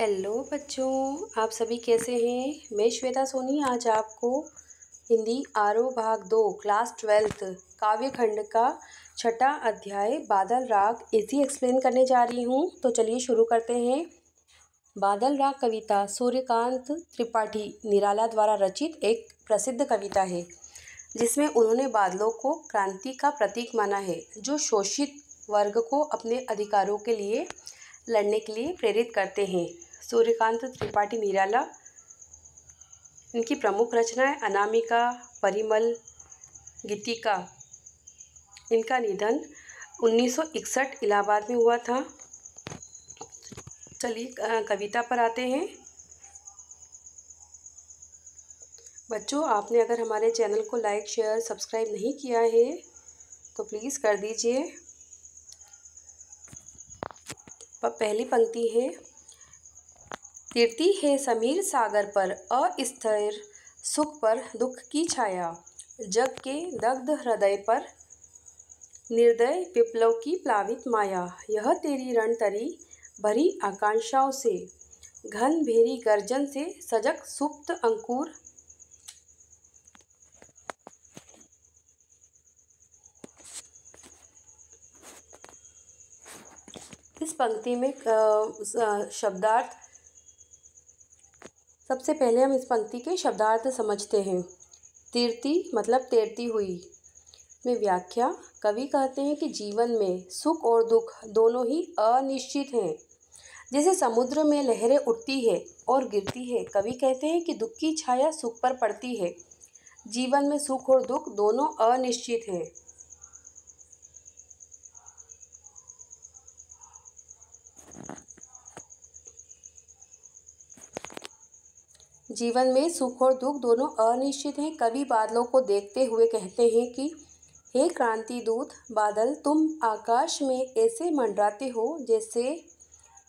Hello बच्चों, आप सभी कैसे हैं। मैं श्वेता सोनी आज आपको हिंदी आरोह भाग 2 क्लास 12th काव्य खंड का छठा अध्याय बादल राग इसी एक्सप्लेन करने जा रही हूँ। तो चलिए शुरू करते हैं। बादल राग कविता सूर्यकांत त्रिपाठी निराला द्वारा रचित एक प्रसिद्ध कविता है, जिसमें उन्होंने बादलों को क्रांति का प्रतीक माना है, जो शोषित वर्ग को अपने अधिकारों के लिए लड़ने के लिए प्रेरित करते हैं। सूर्यकांत त्रिपाठी निराला, इनकी प्रमुख रचनाएं अनामिका, परिमल, गीतिका। इनका निधन 1961 इलाहाबाद में हुआ था। चलिए कविता पर आते हैं। बच्चों, आपने अगर हमारे चैनल को लाइक, शेयर, सब्सक्राइब नहीं किया है तो प्लीज़ कर दीजिए। पहली पंक्ति है। तिरती है समीर सागर पर अस्थिर सुख पर दुख की छाया, जग के दग्ध हृदय पर निर्दय विप्लव की प्लावित माया। यह तेरी रणतरी भरी आकांक्षाओं से, घन भेरी गर्जन से सजग सुप्त अंकुर। इस पंक्ति में शब्दार्थ, सबसे पहले हम इस पंक्ति के शब्दार्थ समझते हैं। तीर्ति मतलब तैरती हुई। में व्याख्या, कवि कहते हैं कि जीवन में सुख और दुख दोनों ही अनिश्चित हैं। जैसे समुद्र में लहरें उठती है और गिरती है, कवि कहते हैं कि दुख की छाया सुख पर पड़ती है। जीवन में सुख और दुख दोनों अनिश्चित हैं। जीवन में सुख और दुख दोनों अनिश्चित हैं। कवि बादलों को देखते हुए कहते हैं कि हे क्रांति दूत बादल, तुम आकाश में ऐसे मंडराते हो जैसे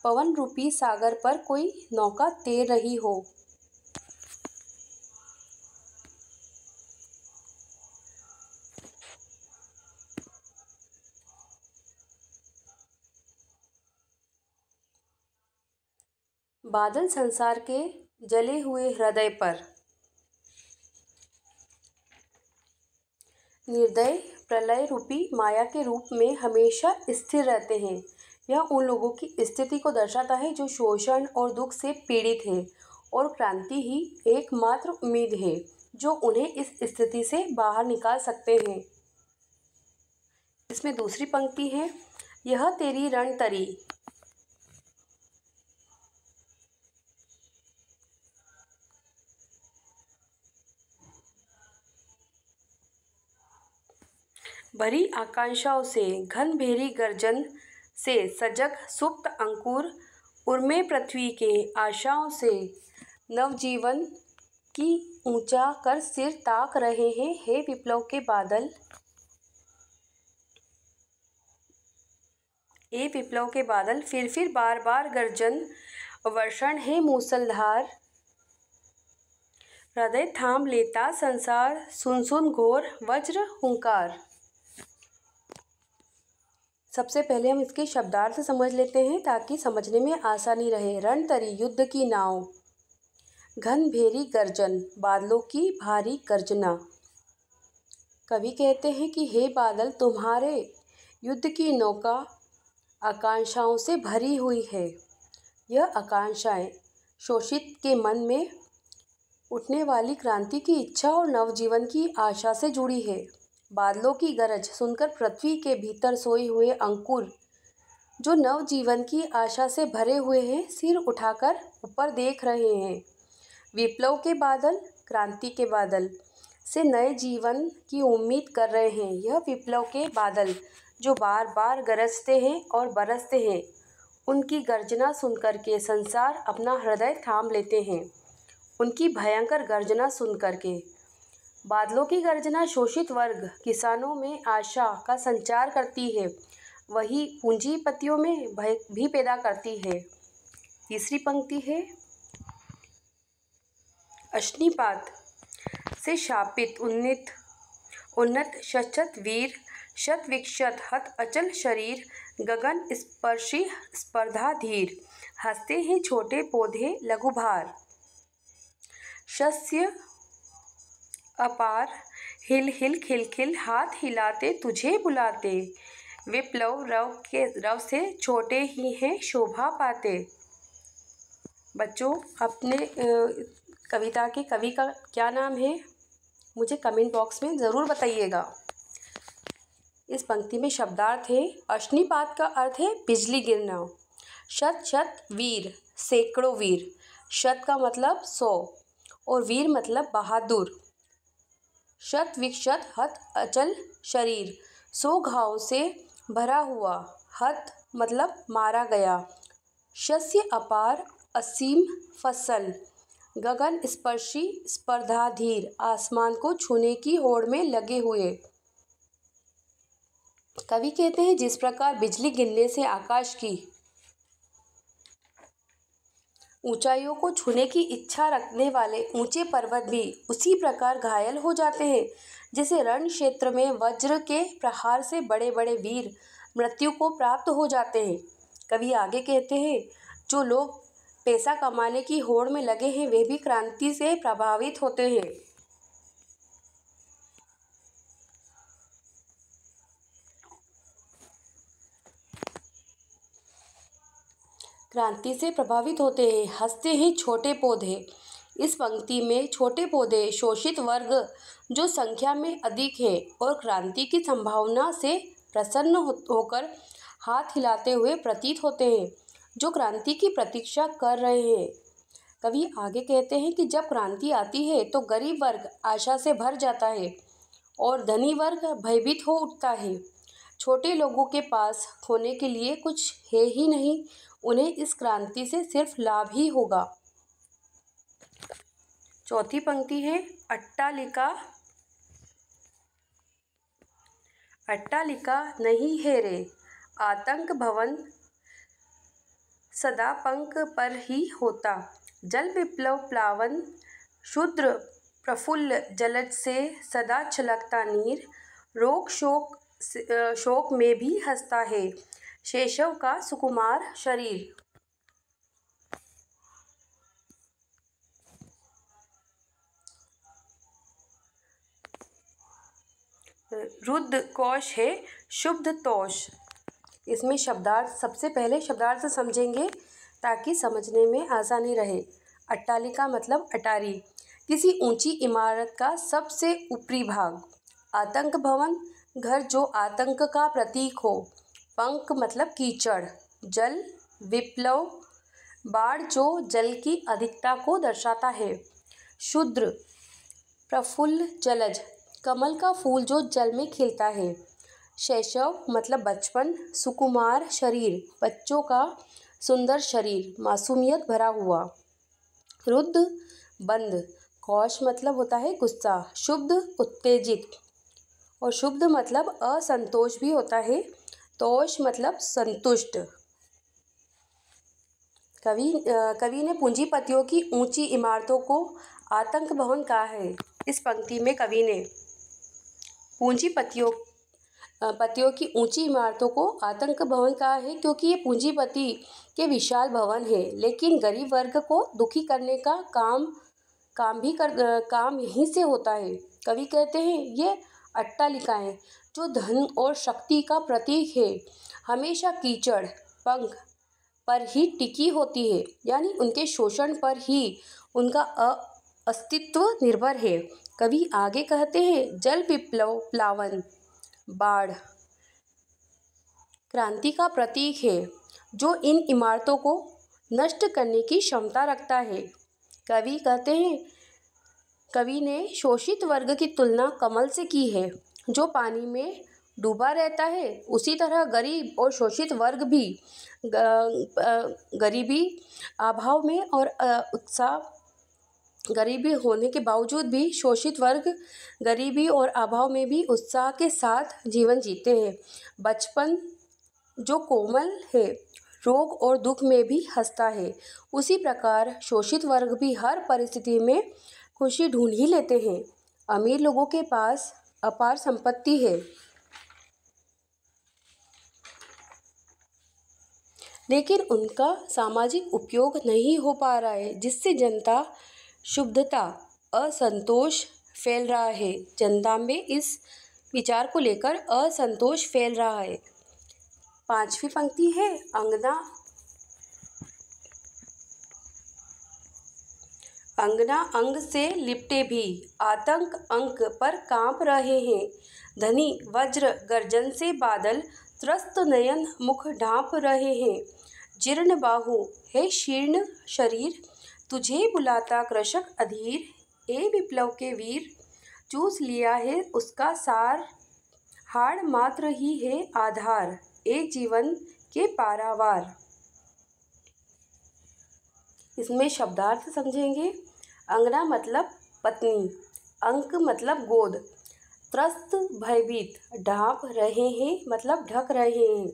पवन रूपी सागर पर कोई नौका तैर रही हो। बादल संसार के जले हुए हृदय पर निर्दय प्रलय रूपी माया के रूप में हमेशा स्थिर रहते हैं। यह उन लोगों की स्थिति को दर्शाता है जो शोषण और दुख से पीड़ित हैं, और क्रांति ही एकमात्र उम्मीद है जो उन्हें इस स्थिति से बाहर निकाल सकते हैं। इसमें दूसरी पंक्ति है। यह तेरी रणतरी भरी आकांक्षाओं से, घन भेरी गर्जन से सजग सुप्त अंकुर, उर्मे पृथ्वी के आशाओं से नवजीवन की ऊंचा कर सिर ताक रहे हैं। हे विप्लव के बादल, हे विप्लव के बादल, फिर बार बार गर्जन वर्षण है मूसलधार। हृदय थाम लेता संसार, सुन सुन घोर वज्र हुंकार। सबसे पहले हम इसके शब्दार्थ समझ लेते हैं ताकि समझने में आसानी रहे। रणतरी युद्ध की नाव, घन भेरी गर्जन बादलों की भारी गर्जना। कवि कहते हैं कि हे बादल, तुम्हारे युद्ध की नौका आकांक्षाओं से भरी हुई है। यह आकांक्षाएं शोषित के मन में उठने वाली क्रांति की इच्छा और नवजीवन की आशा से जुड़ी है। बादलों की गरज सुनकर पृथ्वी के भीतर सोए हुए अंकुर, जो नवजीवन की आशा से भरे हुए हैं, सिर उठाकर ऊपर देख रहे हैं। विप्लव के बादल, क्रांति के बादल से नए जीवन की उम्मीद कर रहे हैं। यह विप्लव के बादल जो बार बार गरजते हैं और बरसते हैं, उनकी गर्जना सुनकर के संसार अपना हृदय थाम लेते हैं। उनकी भयंकर गर्जना सुनकर के बादलों की गर्जना शोषित वर्ग किसानों में आशा का संचार करती है, वही पूंजीपतियों में भय भी पैदा करती है। तीसरी पंक्ति है। अश्निपात से शापित उन्नत शत वीर, शत विक्षत हत अचल शरीर, गगन स्पर्शी स्पर्धा धीर। हंसते हैं छोटे पौधे लघुभार। शस्य अपार हिल हिल खिलखिल हाथ हिलाते तुझे बुलाते। विप्लव रव से छोटे ही हैं शोभा पाते। बच्चों, अपने कविता के कवि का क्या नाम है मुझे कमेंट बॉक्स में ज़रूर बताइएगा। इस पंक्ति में शब्दार्थ है। अश्निपात का अर्थ है बिजली गिरना। शत शत वीर सैकड़ों वीर। शत का मतलब 100 और वीर मतलब बहादुर। शत विक्षत हत अचल शरीर। 100 घाव से भरा हुआ। हत मतलब मारा गया। शस्य अपार असीम फसल। गगन स्पर्शी स्पर्धाधीर आसमान को छूने की होड़ में लगे हुए। कवि कहते हैं जिस प्रकार बिजली गिरने से आकाश की ऊंचाइयों को छूने की इच्छा रखने वाले ऊंचे पर्वत भी उसी प्रकार घायल हो जाते हैं, जैसे रण क्षेत्र में वज्र के प्रहार से बड़े बड़े वीर मृत्यु को प्राप्त हो जाते हैं। कवि आगे कहते हैं जो लोग पैसा कमाने की होड़ में लगे हैं वे भी क्रांति से प्रभावित होते हैं। क्रांति से प्रभावित होते हैं। हंसते हैं छोटे पौधे। इस पंक्ति में छोटे पौधे शोषित वर्ग जो संख्या में अधिक है और क्रांति की संभावना से प्रसन्न होकर हाथ हिलाते हुए प्रतीत होते हैं, जो क्रांति की प्रतीक्षा कर रहे हैं। कवि आगे कहते हैं कि जब क्रांति आती है तो गरीब वर्ग आशा से भर जाता है और धनी वर्ग भयभीत हो उठता है। छोटे लोगों के पास खोने के लिए कुछ है ही नहीं, उन्हें इस क्रांति से सिर्फ लाभ ही होगा। चौथी पंक्ति है अट्टालिका। अट्टालिका नहीं है रे आतंक भवन सदा पंख पर ही होता। जल विप्लव प्लावन शुद्र प्रफुल्ल जलज से सदा छलकता नीर। रोग शोक में भी हंसता है शैशव का सुकुमार शरीर। रुद्र कोश है शुद्ध तोष। इसमें शब्दार्थ सबसे पहले शब्दार्थ समझेंगे ताकि समझने में आसानी रहे। अट्टालिका मतलब अटारी, किसी ऊंची इमारत का सबसे ऊपरी भाग। आतंक भवन, घर जो आतंक का प्रतीक हो। पंख मतलब कीचड़। जल विप्लव, बाढ़ जो जल की अधिकता को दर्शाता है। शुद्र प्रफुल्ल जलज, कमल का फूल जो जल में खिलता है। शैशव मतलब बचपन। सुकुमार शरीर, बच्चों का सुंदर शरीर, मासूमियत भरा हुआ। रुद्र बंद, कौश मतलब होता है गुस्सा। शुद्ध उत्तेजित और शुद्ध मतलब असंतोष भी होता है। तोष मतलब संतुष्ट। कवि ने पूंजीपतियों की ऊंची इमारतों को आतंक भवन कहा है। इस पंक्ति में कवि ने पतियों की ऊंची इमारतों को आतंक भवन कहा है क्योंकि ये पूंजीपति के विशाल भवन है, लेकिन गरीब वर्ग को दुखी करने का काम यहीं से होता है। कवि कहते हैं ये अट्टालिकाएं जो धन और शक्ति का प्रतीक है हमेशा कीचड़ पंख पर ही टिकी होती है, यानी उनके शोषण पर ही उनका अस्तित्व निर्भर है। कवि आगे कहते हैं जल विप्लव प्लावन, बाढ़ क्रांति का प्रतीक है जो इन इमारतों को नष्ट करने की क्षमता रखता है। कवि कहते हैं कवि ने शोषित वर्ग की तुलना कमल से की है जो पानी में डूबा रहता है। उसी तरह गरीब और शोषित वर्ग भी गरीबी अभाव में और गरीबी होने के बावजूद भी शोषित वर्ग गरीबी और अभाव में भी उत्साह के साथ जीवन जीते हैं। बचपन जो कोमल है रोग और दुख में भी हंसता है, उसी प्रकार शोषित वर्ग भी हर परिस्थिति में खुशी ढूंढ ही लेते हैं। अमीर लोगों के पास अपार संपत्ति है, लेकिन उनका सामाजिक उपयोग नहीं हो पा रहा है, जिससे जनता क्षुब्धता, असंतोष फैल रहा है। जनता में इस विचार को लेकर असंतोष फैल रहा है। 5वीं पंक्ति है, अंगना अंग से लिपटे भी आतंक अंक पर कांप रहे हैं। धनी वज्र गर्जन से बादल त्रस्त नयन मुख ढांप रहे हैं। जीर्ण बाहु है शीर्ण शरीर, तुझे बुलाता कृषक अधीर। ए विप्लव के वीर, चूस लिया है उसका सार, हाड़ मात्र ही है आधार, एक जीवन के पारावार। इसमें शब्दार्थ समझेंगे। अंगना मतलब पत्नी, अंक मतलब गोद, त्रस्त भयभीत, ढांप रहे हैं मतलब ढक रहे हैं,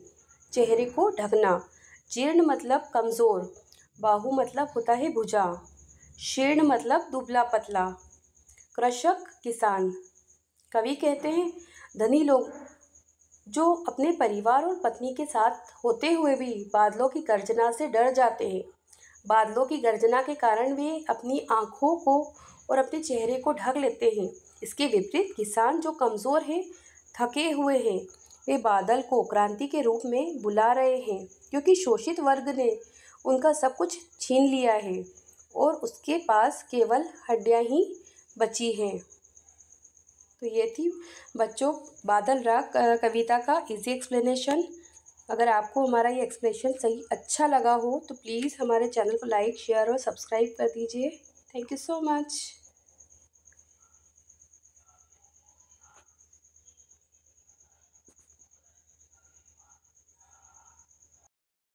चेहरे को ढकना। जीर्ण मतलब कमज़ोर, बाहु मतलब होता है भुजा, शीर्ण मतलब दुबला पतला, कृषक किसान। कवि कहते हैं धनी लोग जो अपने परिवार और पत्नी के साथ होते हुए भी बादलों की गर्जना से डर जाते हैं। बादलों की गर्जना के कारण वे अपनी आँखों को और अपने चेहरे को ढक लेते हैं। इसके विपरीत किसान जो कमज़ोर हैं, थके हुए हैं, वे बादल को क्रांति के रूप में बुला रहे हैं, क्योंकि शोषित वर्ग ने उनका सब कुछ छीन लिया है और उसके पास केवल हड्डियाँ ही बची हैं। तो ये थी बच्चों बादल राग कविता का इजी एक्सप्लेनेशन। अगर आपको हमारा ये एक्सप्लेनेशन सही अच्छा लगा हो तो प्लीज़ हमारे चैनल को लाइक, शेयर और सब्सक्राइब कर दीजिए। Thank you so much.